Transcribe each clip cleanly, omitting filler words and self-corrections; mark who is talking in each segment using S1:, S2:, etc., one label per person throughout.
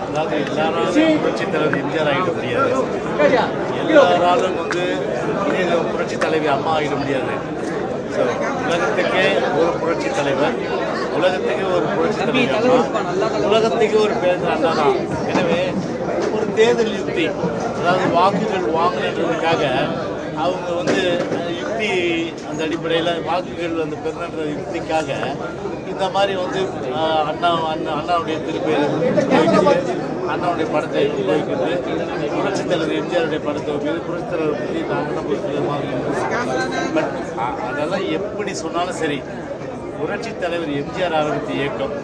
S1: அதாவது எல்லாராலும் புரட்சித் தலைவர் எம்ஜிஆர் ஆகிட முடியாது, எல்லாராலும் புரட்சித் தலைவி அம்மா ஆகிட முடியாது. ஸோ உலகத்துக்கே ஒரு புரட்சி தலைவர், உலகத்துக்கே ஒரு புரட்சி தலைவர் அம்மா, உலகத்துக்கே ஒரு பேர் அண்ணா தான். எனவே ஒரு தேர்தல் யுக்தி, அதாவது வாக்குகள் வாங்கணுன்றதுக்காக அவங்க யுக்தி, அந்த அடிப்படையில் வாக்குகள் பெருநன்ற யுக்திக்காக இந்த மாதிரி அண்ணாவுடைய திருப்பேர் அண்ணாவுடைய படத்தை உபயோகிக்கிறது, புரட்சித் தலைவர் எம்ஜிஆருடைய படத்தை உபயோகித்து புரட்சித் தலைவர் பற்றி நாங்கள் பட் அதெல்லாம் எப்படி சொன்னாலும் சரி, புரட்சித் தலைவர் எம்ஜிஆர் ஆரம்பித்த இயக்கம்,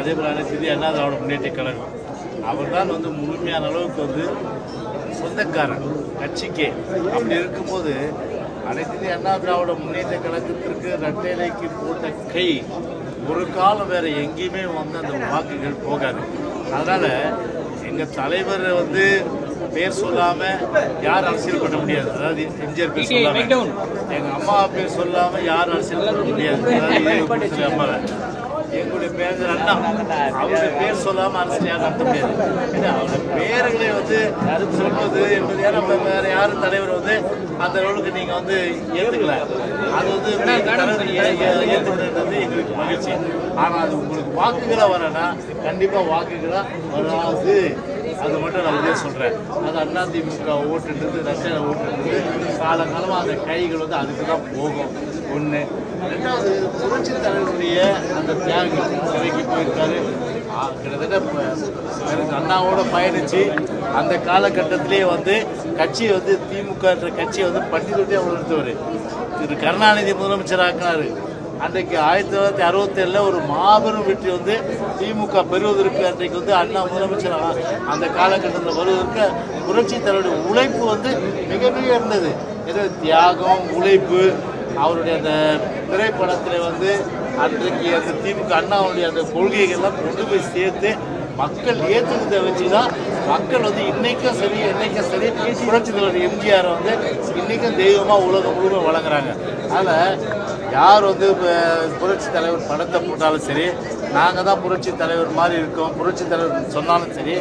S1: அதே போல் அனைத்து இந்திய அண்ணா திராவிட முன்னேற்ற கழகம், அவர் தான் முழுமையான அளவுக்கு சொந்தக்காரன் கட்சிக்கே. அப்படி இருக்கும்போது அனைத்து இந்திய அண்ணா திராவிட முன்னேற்ற கழகத்திற்கு இரட்டைலைக்கு போட்ட கை ஒரு காலம் வேற எங்கேயுமே அந்த வாக்குகள் போகாது. அதனால எங்கள் தலைவர் பேர் சொல்லாமல் யார் அரசியல் பண்ண முடியாது. அதாவது எம்ஜிஆர் பேர் சொல்லாமல், எங்கள் அம்மா பேர் சொல்லாமல் யார் அரசியல் பண்ண முடியாது. அதாவது அம்மாவை எங்களுடைய பேர் அண்ணா, அவருடைய பேர் சொல்லாமல் அரசியல் யாரும் நடத்த முடியாது. ஏன்னா அவருடைய பேர்களை சொல்வது என்பது நம்ம வேற யாரும் தலைவர் அந்த ரோலுக்கு நீங்கள் ஏற்றுக்கல, அது ஏற்றுக்கிறது எங்களுக்கு மகிழ்ச்சி. ஆனால் அது உங்களுக்கு வாக்குகளாக வரனா கண்டிப்பாக வாக்குகளாக வராது. அது மட்டும் நான் இதே சொல்கிறேன். அது அதிமுக ஓட்டுன்றது, ரஷ்யாவில் ஓட்டுன்றது காலகாலமாக அந்த கைகள் அதுக்கு தான் போகும். ஒன்று. ரெண்டாவது, புரட்சி தலைவருடைய அந்த தியாகம், சிறைக்கு போயிருக்காரு, கிட்டத்தட்ட அண்ணாவோட பயணித்து அந்த காலகட்டத்திலே கட்சி திமுகன்ற கட்சியை பட்டி தொட்டி அவர் நிறுத்துவார். திரு கருணாநிதி முதலமைச்சர் ஆக்கினார். அன்றைக்கு 1967 ஒரு மாபெரும் வெற்றி திமுக பெறுவதற்கு, அன்றைக்கு அண்ணா முதலமைச்சர் அந்த காலகட்டத்தில் வருவதற்கு புரட்சி தலைவருடைய உழைப்பு மிக மிக இருந்தது. ஏதோ தியாகம், உழைப்பு, அவருடைய அந்த திரைப்படத்தில் அன்றைக்கு அந்த திமுக அண்ணாவுடைய அந்த கொள்கைகள்லாம் கொண்டு போய் சேர்த்து மக்கள் ஏற்றுக்கிறத வச்சு தான் மக்கள் இன்னைக்கும் சரி என்னைக்கும் சரி புரட்சி தலைவர் எம்ஜிஆர் இன்றைக்கும் தெய்வமாக உலகம் முழுவதும் வழங்குறாங்க. அதில் யார் புரட்சி தலைவர் படத்தை போட்டாலும் சரி, நாங்கள் தான் புரட்சி தலைவர் மாதிரி இருக்கோம், புரட்சி தலைவர் சொன்னாலும் சரி,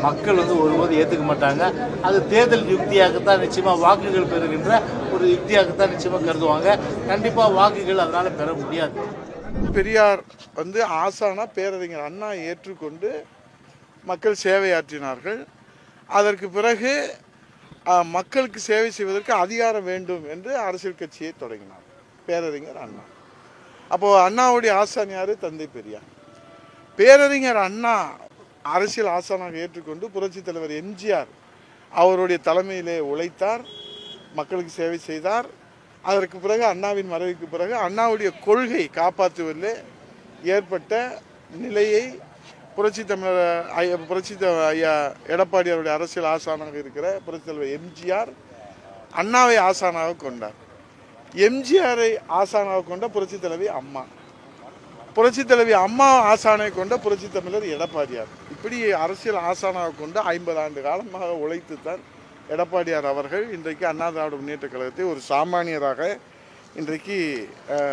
S1: மக்கள் ஒருபோது ஏற்றுக்க மாட்டாங்க. அது தேர்தல் யுக்தியாகத்தான் நிச்சயமாக வாக்குகள் பெறுகின்ற ஒரு யுக்தியாகத்தான் நிச்சயமாக கருதுவாங்க. கண்டிப்பாக வாக்குகள் அதனால் பெற முடியாது.
S2: பெரியார் ஆசானா பேரறிஞர் அண்ணா ஏற்றுக்கொண்டு மக்கள் சேவையாற்றினார்கள். அதற்கு பிறகு மக்களுக்கு சேவை செய்வதற்கு அதிகாரம் வேண்டும் என்று அரசியல் கட்சியை தொடங்கினார் பேரறிஞர் அண்ணா. அப்போது அண்ணாவுடைய ஆசான் யார்? தந்தை பெரியார். பேரறிஞர் அண்ணா அரசியல் ஆசானாக ஏற்றுக்கொண்டு புரட்சித் தலைவர் எம்ஜிஆர் அவருடைய தலைமையிலே உழைத்தார், மக்களுக்கு சேவை செய்தார். அதற்கு பிறகு அண்ணாவின் மறைவுக்கு பிறகு அண்ணாவுடைய கொள்கை காப்பாற்றுவதில் ஏற்பட்ட நிலையை புரட்சி ஐயா எடப்பாடி அவருடைய அரசியல் ஆசானாக இருக்கிற புரட்சித் தலைவர் எம்ஜிஆர் அண்ணாவை ஆசானாக கொண்டார். எம்ஜிஆரை ஆசானாக கொண்ட புரட்சி தலைவி அம்மா, புரட்சி தலைவி அம்மா ஆசானை கொண்ட புரட்சி தமிழர் எடப்பாடியார். இப்படி அரசியல் ஆசானாக கொண்டு 50 ஆண்டு காலமாக உழைத்துத்தான் எடப்பாடியார் அவர்கள் இன்றைக்கு அண்ணா திராவிட முன்னேற்ற கழகத்தை ஒரு சாமானியராக இன்றைக்கு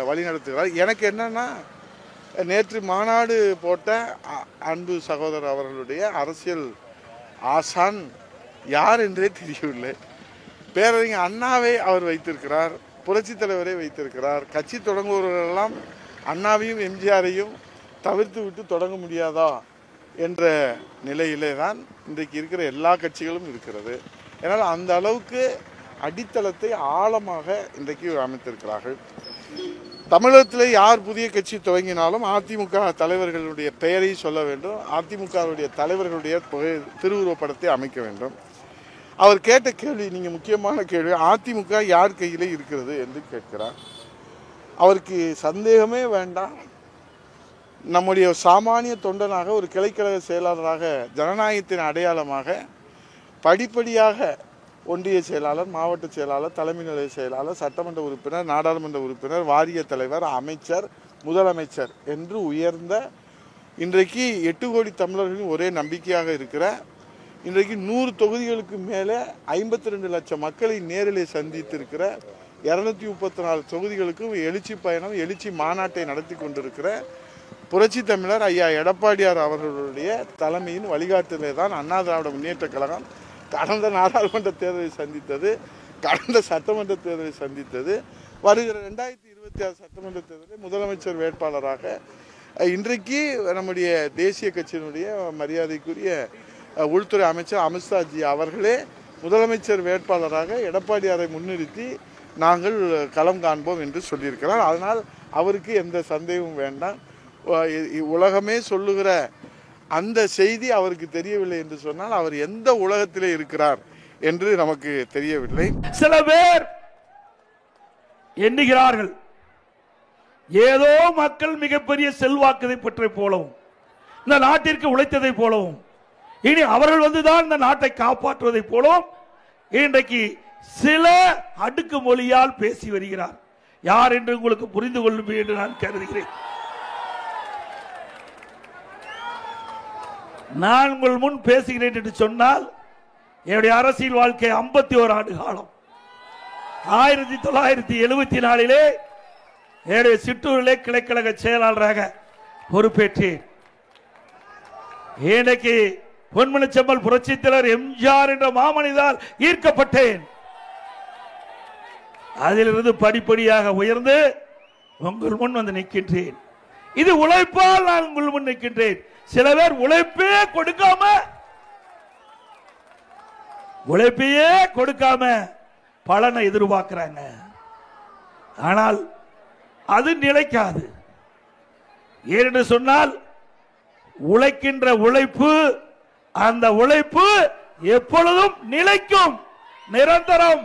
S2: வழிநடத்துகிறார். எனக்கு என்னன்னா, நேற்று மாநாடு போட்ட அன்பு சகோதரர் அவர்களுடைய அரசியல் ஆசான் யார் என்றே தெரியவில்லை. பேரறிஞர் அண்ணாவை அவர் வைத்திருக்கிறார், புரட்சி தலைவரை வைத்திருக்கிறார். கட்சி தொடங்குபவர்களெல்லாம் அண்ணாவையும் எம்ஜிஆரையும் தவிர்த்து விட்டு தொடங்க முடியாதா என்ற நிலையிலே தான் இன்றைக்கு இருக்கிற எல்லா கட்சிகளும் இருக்கிறது. ஏன்னால் அந்த அளவுக்கு அடித்தளத்தை ஆழமாக இன்றைக்கு அமைத்திருக்கிறார்கள். தமிழகத்தில் யார் புதிய கட்சி துவங்கினாலும் அதிமுக தலைவர்களுடைய பெயரை சொல்ல வேண்டும், அதிமுகவுடைய தலைவர்களுடைய திருவுருவப்படத்தை அமைக்க வேண்டும். அவர் கேட்ட கேள்வி, நீங்கள் முக்கியமான கேள்வி, அதிமுக யார் கையிலே இருக்கிறது என்று கேட்கிறார். அவருக்கு சந்தேகமே வேண்டாம். நம்முடைய சாமானிய தொண்டனாக, ஒரு கிளைக்கழக செயலாளராக, ஜனநாயகத்தின் அடையாளமாக படிப்படியாக ஒன்றிய செயலாளர், மாவட்ட செயலாளர், தலைமை நிலைய செயலாளர், சட்டமன்ற உறுப்பினர், நாடாளுமன்ற உறுப்பினர், வாரிய தலைவர், அமைச்சர், முதலமைச்சர் என்று உயர்ந்த இன்றைக்கு 8 கோடி தமிழர்களின் ஒரே நம்பிக்கையாக இருக்கிற, இன்றைக்கு 100 தொகுதிகளுக்கு மேலே 52 லட்சம் மக்களை நேரிலே சந்தித்திருக்கிற, 234 தொகுதிகளுக்கும் எழுச்சி பயணம், எழுச்சி மாநாட்டை நடத்தி கொண்டிருக்கிற புரட்சி தமிழர் ஐயா எடப்பாடியார் அவர்களுடைய தலைமையின் வழிகாட்டுதலே தான் அண்ணா திராவிட முன்னேற்ற கழகம் கடந்த நாடாளுமன்ற தேர்தலை சந்தித்தது, கடந்த சட்டமன்ற தேர்தலை சந்தித்தது. வருகிற 2026 சட்டமன்ற தேர்தலில் முதலமைச்சர் வேட்பாளராக இன்றைக்கு நம்முடைய தேசிய கட்சியினுடைய மரியாதைக்குரிய உள்துறை அமைச்சர் அமித்ஷாஜி அவர்களே முதலமைச்சர் வேட்பாளராக எடப்பாடியாரை முன்னிறுத்தி நாங்கள் களம் காண்போம் என்று சொல்லியிருக்கிறார். அதனால் அவருக்கு எந்த சந்தேகமும் வேண்டாம். உலகமே சொல்லுகிற அந்த செய்தி அவருக்கு தெரியவில்லை என்று சொன்னால் அவர் எந்த உலகத்திலே இருக்கிறார் என்று நமக்கு தெரியவில்லை.
S3: சில பேர் எண்ணுகிறார்கள் ஏதோ மக்கள் மிகப்பெரிய செல்வாக்கதை பெற்றை போலவும் இந்த நாட்டிற்கு உழைத்ததை போலவும் இனி அவர்கள் வந்துதான் இந்த நாட்டை காப்பாற்றுவதை போலவும் இன்றைக்கு சில அடுக்கு மொழியால் பேசி வருகிறார். யார் என்று உங்களுக்கு புரிந்து கொள்ளும் என்று நான் கருதுகிறேன். நான் உங்கள் முன் பேசுகிறேன் என்று சொன்னால் என்னுடைய அரசியல் வாழ்க்கை 51 ஆண்டு காலம். 1974 என்னுடைய சிற்றூரிலே கிளைக்கழக செயலாளராக பொறுப்பேற்றேன். இன்றைக்கு பொன்மனச்செம்மல் புரட்சித்தலைவர் எம்ஜிஆர் என்ற மாமனிதால் ஈர்க்கப்பட்டேன். அதிலிருந்து படிப்படியாக உயர்ந்து உங்கள் முன் வந்து நிற்கின்றேன். இது உழைப்பால் நான் உங்கள் முன் நிற்கின்றேன். சில பேர் உழைப்பையே கொடுக்காம பலனை எதிர்பார்க்கிறாங்க. ஆனால் அது நிலைக்காது. ஏனென்று சொன்னால் உழைக்கின்ற உழைப்பு, அந்த உழைப்பு எப்பொழுதும் நிலைக்கும், நிரந்தரம்.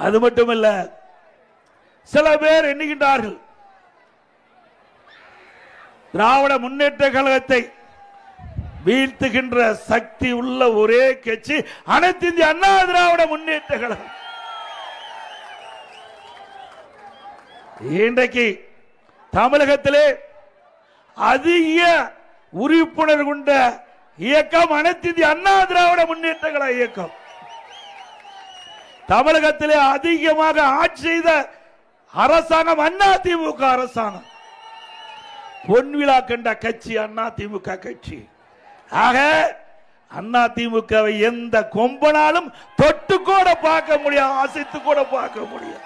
S3: அது மட்டுமல்ல, சில பேர் எண்ணுகின்றார்கள் திராவிட முன்னேற்ற கழகத்தை வீழ்த்துகின்ற சக்தி உள்ள ஒரே கட்சி அனைத்து இந்திய அண்ணா திராவிட முன்னேற்ற கழகம். இன்றைக்கு தமிழகத்திலே அதிக உறுப்பினர் கொண்ட இயக்கம் அனைத்து இந்திய அண்ணா திராவிட முன்னேற்ற கழக இயக்கம். தமிழகத்திலே அதிகமாக ஆட்சி செய்த அரசாங்கம் அண்ணா திமுக அரசாங்கம். பொன்விழா கண்ட கட்சி அண்ணா திமுக கட்சி. ஆக அண்ணா திமுகவை எந்த கொம்பனாலும் தொட்டு கூட பார்க்க முடியாது, ஆசைத்து கூட பார்க்க முடியாது.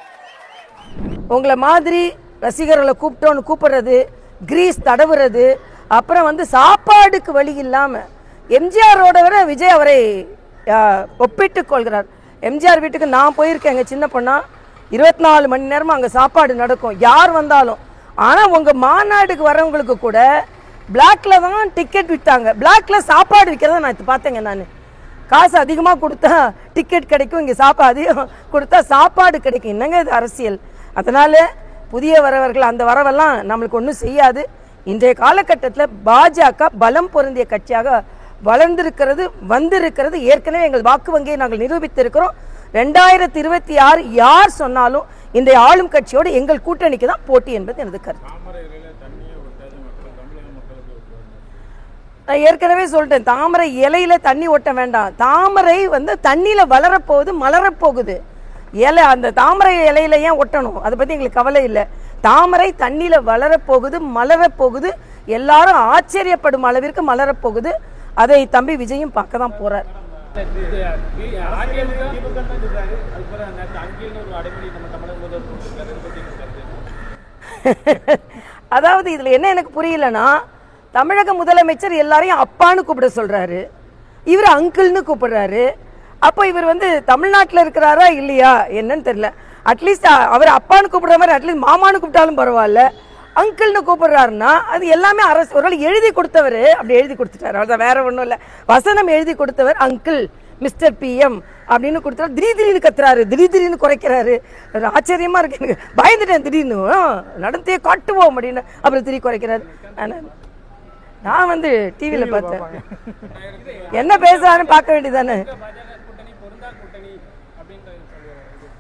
S4: உங்களை மாதிரி ரசிகர்களை கூப்பிடுறது, கிரீஸ் தடவுறது, அப்புறம் சாப்பாடுக்கு வழி இல்லாம எம்ஜிஆரோட வர விஜய் அவரை ஒப்பிட்டுக் கொள்கிறார். எம்ஜிஆர் வீட்டுக்கு நான் போயிருக்கேன் சின்ன பொண்ணா. 24 மணி நேரமா அங்க சாப்பாடு நடக்கும், யார் வந்தாலும். ஆனா உங்க மாநாடுக்கு வரவங்களுக்கு கூட பிளாக்ல தான் டிக்கெட் விட்டாங்க. பிளாக்ல சாப்பாடு விற்கிறத நான் பார்த்தேங்க. நான் காசு அதிகமாக கொடுத்தா டிக்கெட் கிடைக்கும், இங்கே அதிகம் கொடுத்தா சாப்பாடு கிடைக்கும். என்னங்க இது அரசியல்? அதனால புதிய வரவர்கள் அந்த வரவெல்லாம் நம்மளுக்கு ஒன்றும் செய்யாது. இன்றைய காலகட்டத்தில் பாஜக பலம் பொருந்திய கட்சியாக வளர்ந்திருக்கிறது, வந்திருக்கிறது. ஏற்கனவே எங்கள் வாக்கு வங்கியை நாங்கள் நிரூபித்திருக்கிறோம். 2026 யார் சொன்னாலும் இன்றைய ஆளும் கட்சியோடு எங்கள் கூட்டணிக்கு தான் போட்டி என்பது எனது கருத்து. நான் ஏற்கனவே சொல்லிட்டேன், தாமரை இலையில தண்ணி ஒட்ட வேண்டாம். தாமரை தண்ணியில வளரப்போகுது, மலரப்போகுது. இலை அந்த தாமரை இலையில ஏன் ஒட்டணும்? அதை பத்தி எங்களுக்கு கவலை இல்லை. தாமரை தண்ணியில வளரப்போகுது, மலரப்போகுது. எல்லாரும் ஆச்சரியப்படும் அளவிற்கு மலரப்போகுது. அதை தம்பி விஜயும் பார்க்க தான் போறார். அதாவது இதுல என்ன எனக்கு புரியலன்னா, தமிழக முதலமைச்சர் எல்லாரையும் அப்பான்னு கூப்பிட சொல்றாரு, இவர் அங்கிள்னு கூப்பிடுறாரு. அப்போ இவர் தமிழ்நாட்டில் இருக்கிறாரா இல்லையா என்னன்னு தெரியல. அட்லீஸ்ட் அவர் அப்பான்னு கூப்பிடுற மாதிரி அட்லீஸ்ட் மாமான்னு கூப்பிட்டாலும் பரவாயில்ல, அங்கிள்னு கூப்பிடுறாருன்னா அது எல்லாமே அரசு. ஒரு எழுதி கொடுத்தவர் அப்படி எழுதி கொடுத்துட்டாரு, அதான் வேற ஒன்றும் இல்லை. வசனம் எழுதி கொடுத்தவர் அங்கிள் மிஸ்டர் PM அப்படின்னு கொடுத்தாரு. திடீர்னு கத்துறாரு, திடீர்னு குறைக்கிறாரு. ஆச்சரியமா இருக்கு, எனக்கு பயந்துட்டேன். திடீர்னு நடந்தே காட்டுவோம் அப்படின்னு அப்புறம் திடீர் குறைக்கிறாரு. நான் டிவியில பார்த்தேன், என்ன பேசுறான்னு பார்க்க வேண்டியதானே.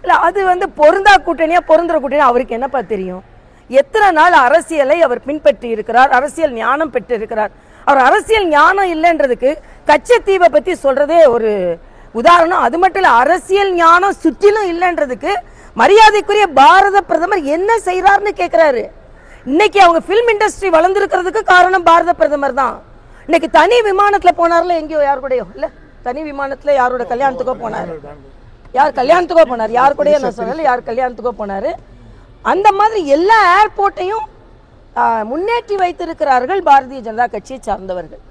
S4: இல்ல அது பொருந்தா கூட்டணியா பொருந்துற கூட்டணியா அவருக்கு என்னப்பா தெரியும்? எத்தனை நாள் அரசியலை அவர் பின்பற்றி இருக்கிறார், அரசியல் ஞானம் பெற்று இருக்கிறார். அவர் அரசியல் ஞானம் இல்லைன்றதுக்கு கச்சத்தீவை பத்தி சொல்றதே ஒரு உதாரணம். அது மட்டும் இல்ல, அரசியல் ஞானம் சுற்றிலும் இல்லைன்றதுக்கு மரியாதைக்குரிய பாரத பிரதமர் என்ன செய்யறாருன்னு கேட்கிறாரு. இன்னைக்கு அவங்க ஃபிலிம் இண்டஸ்ட்ரி வளர்ந்துருக்கிறதுக்கு காரணம் பாரத பிரதமர் தான். இன்னைக்கு தனி விமானத்துல போனார்ல, எங்கேயோ யார் கூடயோ இல்ல, தனி விமானத்துல யாரோட கல்யாணத்துக்கோ போனாரு, யார் கல்யாணத்துக்கோ போனார், யார் கூடயோ நான் சொல்லல, யார் கல்யாணத்துக்கோ போனாரு. அந்த மாதிரி எல்லா ஏர்போர்ட்டையும் முன்னேற்றி வைத்திருக்கிறார்கள் பாரதிய ஜனதா கட்சியை சார்ந்தவர்கள்,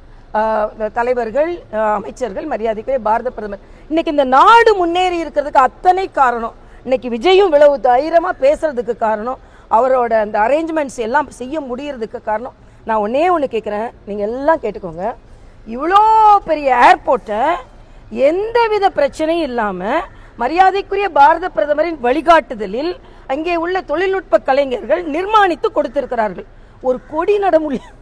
S4: தலைவர்கள், அமைச்சர்கள், மரியாதைக்குரிய பாரத பிரதமர். இன்னைக்கு இந்த நாடு முன்னேறி இருக்கிறதுக்கு அத்தனை காரணம், இன்னைக்கு விஜயும் இவ்வளவு தைரியமா பேசுறதுக்கு காரணம், அவரோட அந்த அரேஞ்ச்மெண்ட்ஸ் எல்லாம் செய்ய முடியறதுக்கு காரணம். நான் ஒன்னே ஒன்று கேட்குறேன், நீங்கள் எல்லாம் கேட்டுக்கோங்க. இவ்வளோ பெரிய ஏர்போர்ட்டை எந்தவித பிரச்சனையும் இல்லாமல் மரியாதைக்குரிய பாரத பிரதமரின் வழிகாட்டுதலில் அங்கே உள்ள தொழில்நுட்ப கலைஞர்கள் நிர்மாணித்து கொடுத்திருக்கிறார்கள். ஒரு கொடி நட முடியும்,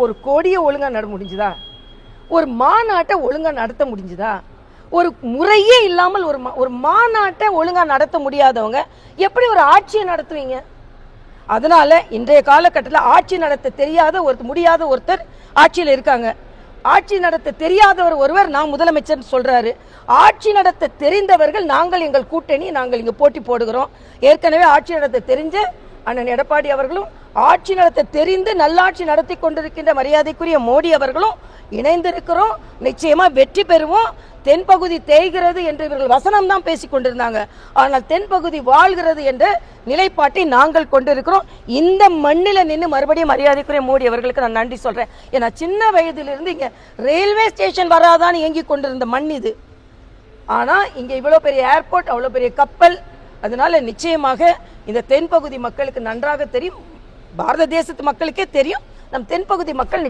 S4: ஒரு கொடியை ஒழுங்கா நட முடிஞ்சுதா? ஒரு மாநாட்டை ஒழுங்கா நடத்த முடிஞ்சுதா? ஒரு முறையே இல்லாமல் ஒரு மாநாட்டை ஒழுங்கா நடத்த முடியாதவங்க எப்படி ஒரு ஆட்சியை நடத்துவீங்க? அதனால இன்றைய காலகட்டத்தில் ஆட்சி நடத்த தெரியாத முடியாத ஒருத்தர் ஆட்சியில் இருக்காங்க. ஆட்சி நடத்த தெரியாதவர் ஒருவர் நான் முதலமைச்சர் சொல்றாரு. ஆட்சி நடத்த தெரிந்தவர்கள் நாங்கள், எங்கள் கூட்டணி, நாங்கள் இங்கு போட்டி போடுகிறோம். ஏற்கனவே ஆட்சி நடத்த தெரிஞ்ச அண்ணன் எடப்பாடி அவர்களும், ஆட்சி நடத்த தெரிந்து நல்லாட்சி நடத்தி கொண்டிருக்கின்ற மரியாதைக்குரிய மோடி அவர்களும் இணைந்திருக்கிறோம். நிச்சயமா வெற்றி பெறுவோம். தென்பகுதி தேய்கிறது என்று இவர்கள் வசனம் தான் பேசிக் கொண்டிருந்தாங்க. ஆனால் தென்பகுதி வாழ்கிறது என்ற நிலைப்பாட்டை நாங்கள் கொண்டிருக்கிறோம். இந்த மண்ணில நின்று மறுபடியும் மரியாதைக்குரிய மோடி அவர்களுக்கு நான் நன்றி சொல்றேன். ஏன்னா சின்ன வயதிலிருந்து இங்க ரயில்வே ஸ்டேஷன் வராதான் இயங்கி கொண்டிருந்த மண் இது. ஆனா இங்க இவ்வளவு பெரிய ஏர்போர்ட், அவ்வளவு பெரிய கப்பல். அதனால நிச்சயமாக இந்த தென்பகுதி மக்களுக்கு நன்றாக தெரியும், பாரத தேசத்து மக்களுக்கே தெரியும். நம் தென்பகுதி மக்கள்